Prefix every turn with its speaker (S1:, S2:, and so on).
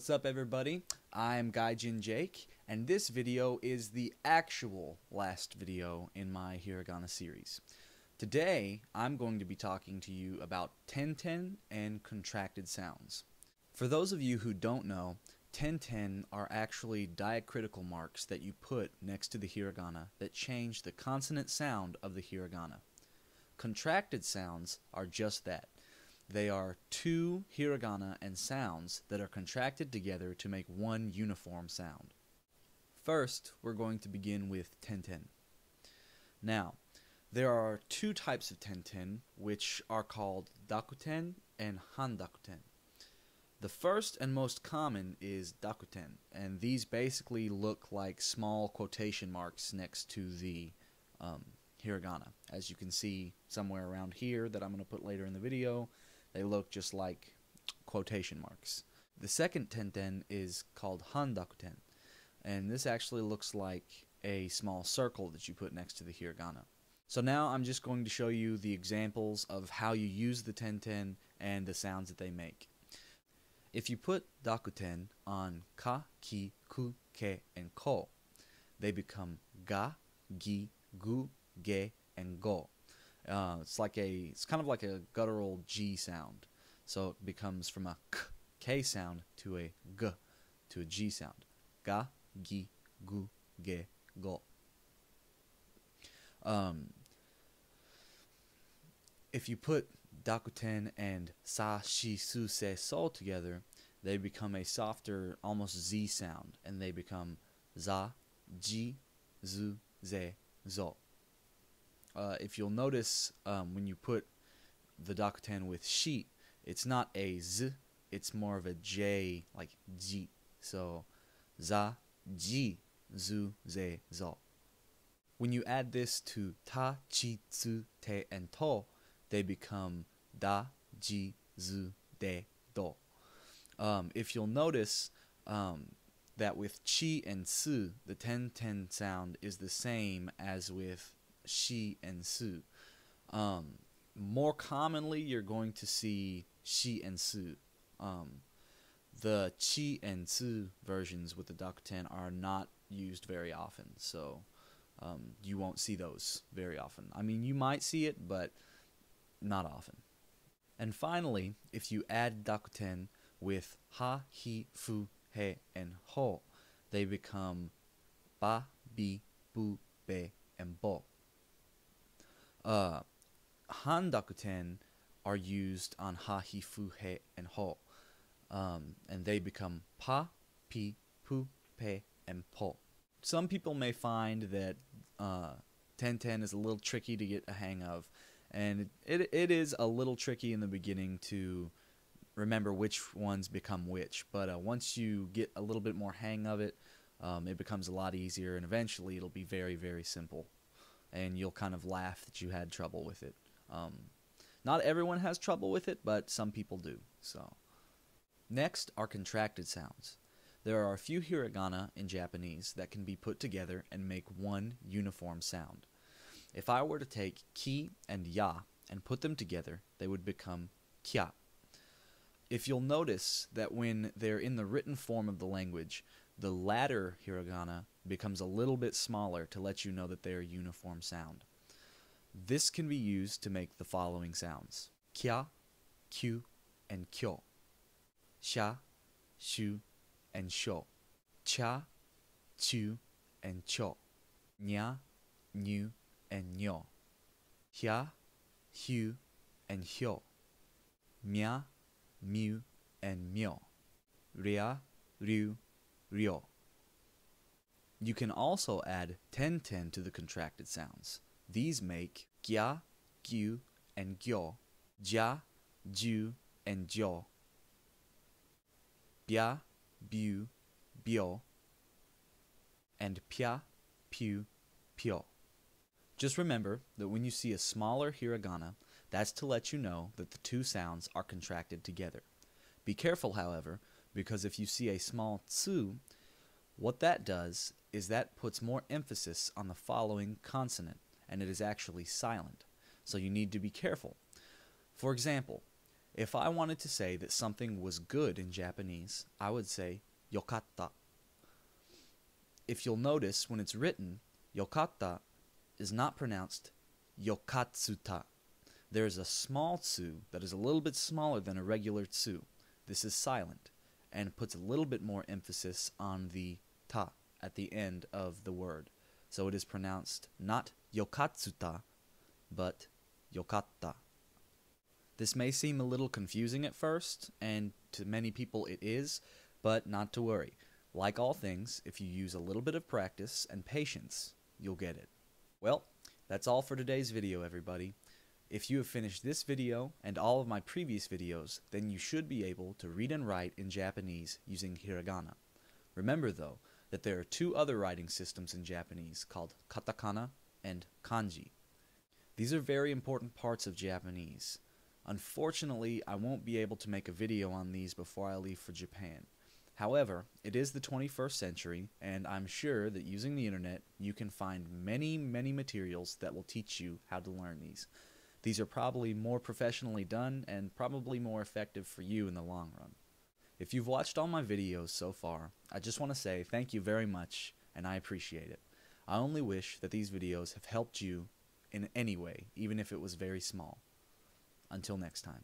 S1: What's up, everybody? I'm Gaijin Jake, and this video is the actual last video in my Hiragana series. Today, I'm going to be talking to you about ten-ten and contracted sounds. For those of you who don't know, ten-ten are actually diacritical marks that you put next to the hiragana that change the consonant sound of the hiragana. Contracted sounds are just that. They are two hiragana and sounds that are contracted together to make one uniform sound. First, we're going to begin with ten-ten. Now, there are two types of ten-ten, which are called dakuten and handakuten. The first and most common is dakuten, and these basically look like small quotation marks next to the hiragana. As you can see somewhere around here that I'm going to put later in the video, they look just like quotation marks. The second ten-ten is called handakuten, and this actually looks like a small circle that you put next to the hiragana. So now I'm just going to show you the examples of how you use the ten-ten and the sounds that they make. If you put dakuten on ka, ki, ku, ke, and ko, they become ga, gi, gu, ge, and go. It's kind of like a guttural G sound. So it becomes from a K sound to a G to a G sound. Ga, gi, gu, ge, go. If you put dakuten and sa, shi, su, se, so together, they become a softer, almost Z sound, and they become za, ji, zu, ze, zo. If you'll notice, when you put the dakuten with shi, it's not a z, it's more of a j, like ji. So, za, ji, zu, ze, zo. When you add this to ta, chi, tsu, te, and to, they become da, ji, zu, de, do. If you'll notice that with chi and su, the ten-ten sound is the same as with shi and su. More commonly, you're going to see shi and su. The chi and su versions with the dakuten are not used very often, so you won't see those very often. I mean, you might see it, but not often. And finally, if you add dakuten with ha, hi, fu, he, and ho, they become ba, bi, bu, be, and bo. Handakuten are used on ha, hi, fu, he, and ho, and they become pa, pi, pu, pe, and po. Some people may find that ten-ten is a little tricky to get a hang of, and it is a little tricky in the beginning to remember which ones become which, but once you get a little bit more hang of it, it becomes a lot easier, and eventually it'll be very, very simple. And you'll kind of laugh that you had trouble with it. Not everyone has trouble with it, but some people do. So, next are contracted sounds. There are a few hiragana in Japanese that can be put together and make one uniform sound. If I were to take ki and ya and put them together, they would become kya. If you'll notice that when they're in the written form of the language, the latter hiragana becomes a little bit smaller to let you know that they are uniform sound. This can be used to make the following sounds: kya, kyu, and kyo; sha, shu, and sho; cha, chu, and cho; nya, nyu, and nyo; hya, hyu, and hyo; mya, myu, and myo; rya, ryu, ryo. You can also add ten-ten to the contracted sounds. These make gya, gyu, and gyo; ja, ju, and jo; bya, byu, byo; and pya, pyu, pyo. Just remember that when you see a smaller hiragana, that's to let you know that the two sounds are contracted together. Be careful, however, because if you see a small tsu, what that does is that puts more emphasis on the following consonant, and it is actually silent. So you need to be careful. For example, If I wanted to say that something was good in Japanese, I would say yokatta. If you'll notice, when it's written, yokatta is not pronounced yokatsuta. There is a small tsu that is a little bit smaller than a regular tsu. This is silent and puts a little bit more emphasis on the ta at the end of the word. So it is pronounced not yokatsuta, but yokatta. This may seem a little confusing at first, and to many people it is, but not to worry. Like all things, if you use a little bit of practice and patience, you'll get it. Well, that's all for today's video, everybody. If you have finished this video and all of my previous videos, then you should be able to read and write in Japanese using hiragana. Remember, though, that there are two other writing systems in Japanese called Katakana and kanji. These are very important parts of Japanese. Unfortunately, I won't be able to make a video on these before I leave for Japan. However, it is the 21st century, and I'm sure that using the internet, you can find many materials that will teach you how to learn these. These are probably more professionally done and probably more effective for you in the long run. If you've watched all my videos so far, I just want to say thank you very much, and I appreciate it. I only wish that these videos have helped you in any way, even if it was very small. Until next time.